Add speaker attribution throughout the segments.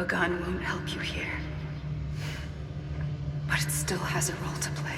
Speaker 1: A gun won't help you here. But it still has a role to play.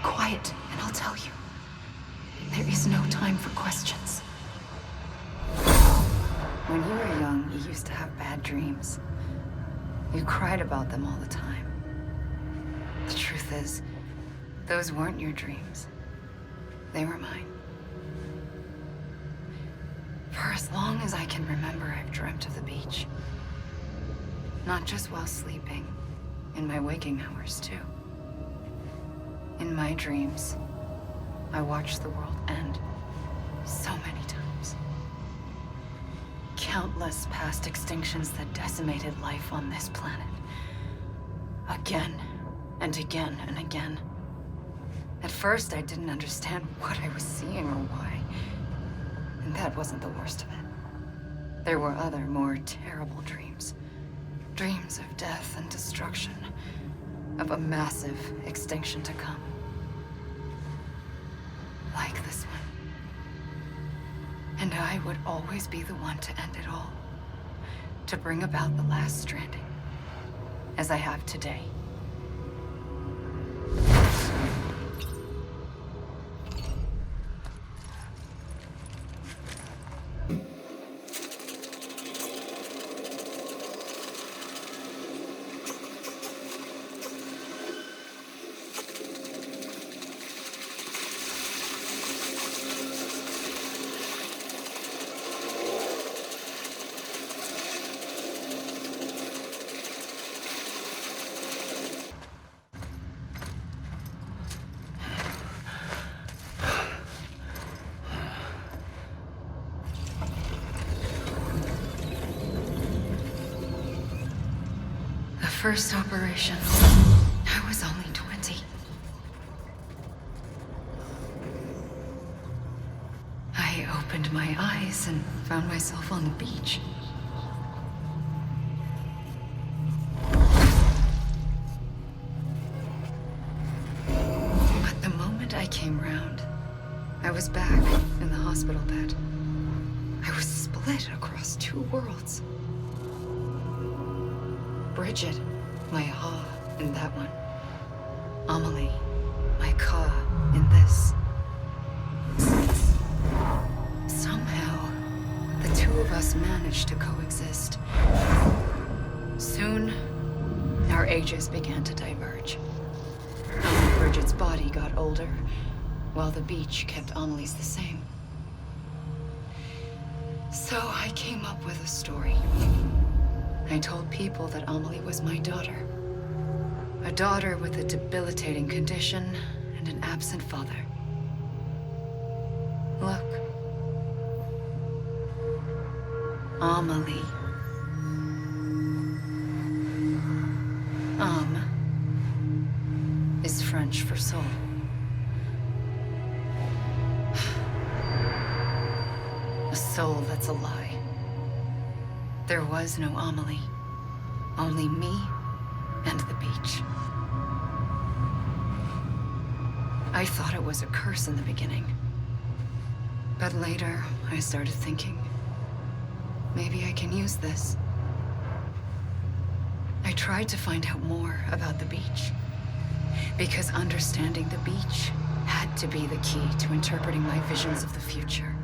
Speaker 1: Quiet, and I'll tell you. There is no time for questions. When you were young, you used to have bad dreams. You cried about them all the time. The truth is, those weren't your dreams. They were mine. For as long as I can remember, I've dreamt of the beach. Not just while sleeping, in my waking hours, too. In my dreams, I watched the world end so many times. Countless past extinctions that decimated life on this planet. Again, and again, and again. At first, I didn't understand what I was seeing or why. And that wasn't the worst of it. There were other, more terrible dreams. Dreams of death and destruction. Of a massive extinction to come. Like this one. And I would always be the one to end it all. To bring about the last stranding. As I have today. First operation, I was only 20. I opened my eyes and found myself on the beach. But the moment I came round, I was back in the hospital bed. I was split across two worlds. Bridget, my ha in that one. Amelie, my ka in this. Somehow, the two of us managed to coexist. Soon, our ages began to diverge. Bridget's body got older, while the beach kept Amelie's the same. So I came up with a story. I told people that Amelie was my daughter. A daughter with a debilitating condition and an absent father. Look. Amelie. Is French for soul. A soul that's a lie. There was no Amelie. Only me and the beach. I thought it was a curse in the beginning. But later, I started thinking, maybe I can use this. I tried to find out more about the beach. Because understanding the beach had to be the key to interpreting my visions of the future.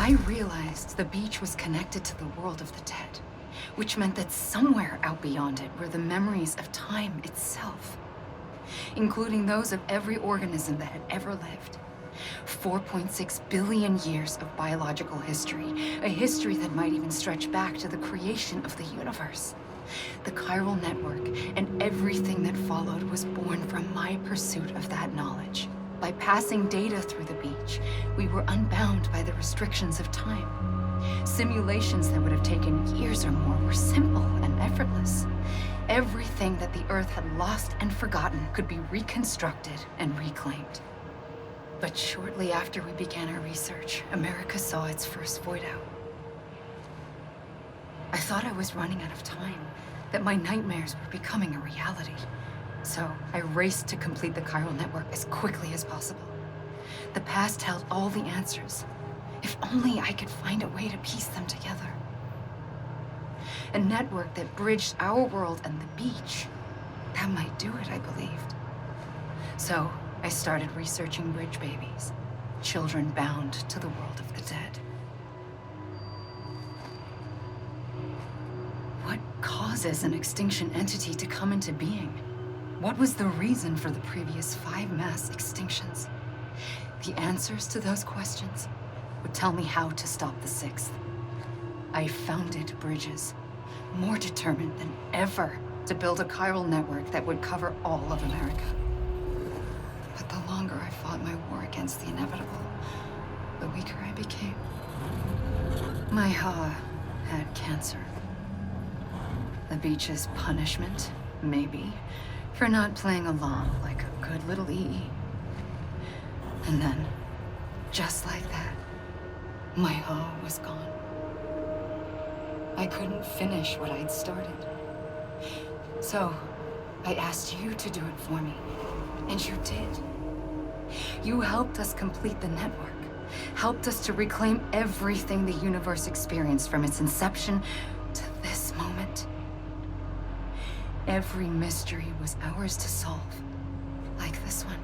Speaker 1: I realized the beach was connected to the world of the dead, which meant that somewhere out beyond it were the memories of time itself, including those of every organism that had ever lived. 4.6 billion years of biological history, a history that might even stretch back to the creation of the universe. The chiral network and everything that followed was born from my pursuit of that knowledge. By passing data through the beach, we were unbound by the restrictions of time. Simulations that would have taken years or more were simple and effortless. Everything that the Earth had lost and forgotten could be reconstructed and reclaimed. But shortly after we began our research, America saw its first void out. I thought I was running out of time, that my nightmares were becoming a reality. So I raced to complete the chiral network as quickly as possible. The past held all the answers. If only I could find a way to piece them together. A network that bridged our world and the beach. That might do it, I believed. So I started researching bridge babies, children bound to the world of the dead. What causes an extinction entity to come into being? What was the reason for the previous 5 mass extinctions? The answers to those questions would tell me how to stop the 6th. I founded bridges, more determined than ever to build a chiral network that would cover all of America. But the longer I fought my war against the inevitable, the weaker I became. My Ha had cancer. The beach's punishment, maybe, for not playing along like a good little EE. And then, just like that, my Ha was gone. I couldn't finish what I'd started. So, I asked you to do it for me, and you did. You helped us complete the network, helped us to reclaim everything the universe experienced from its inception to this moment. Every mystery was ours to solve, like this one.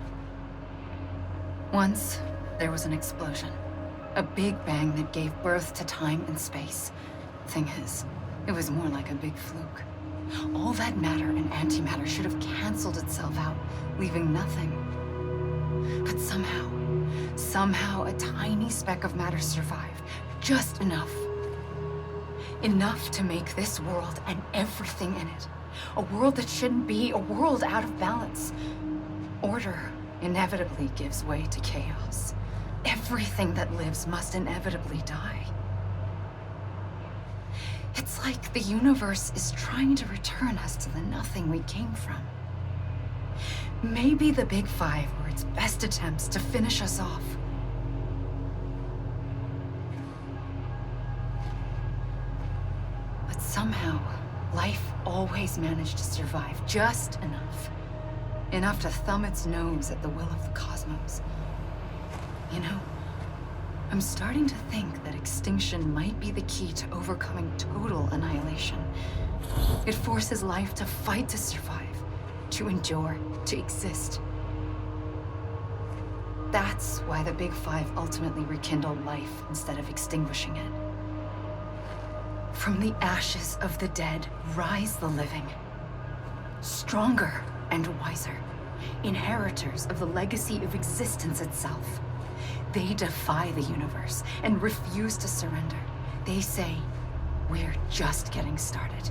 Speaker 1: Once, there was an explosion. A big bang that gave birth to time and space. Thing is, it was more like a big fluke. All that matter and antimatter should have canceled itself out, leaving nothing. But somehow a tiny speck of matter survived. Just enough. Enough to make this world and everything in it. A world that shouldn't be, a world out of balance. Order inevitably gives way to chaos. Everything that lives must inevitably die. It's like the universe is trying to return us to the nothing we came from. Maybe the Big Five were its best attempts to finish us off. But somehow, life always managed to survive just enough. Enough to thumb its nose at the will of the cosmos. You know, I'm starting to think that extinction might be the key to overcoming total annihilation. It forces life to fight to survive, to endure, to exist. That's why the Big Five ultimately rekindled life instead of extinguishing it. From the ashes of the dead rise the living. Stronger and wiser. Inheritors of the legacy of existence itself. They defy the universe and refuse to surrender. They say, we're just getting started.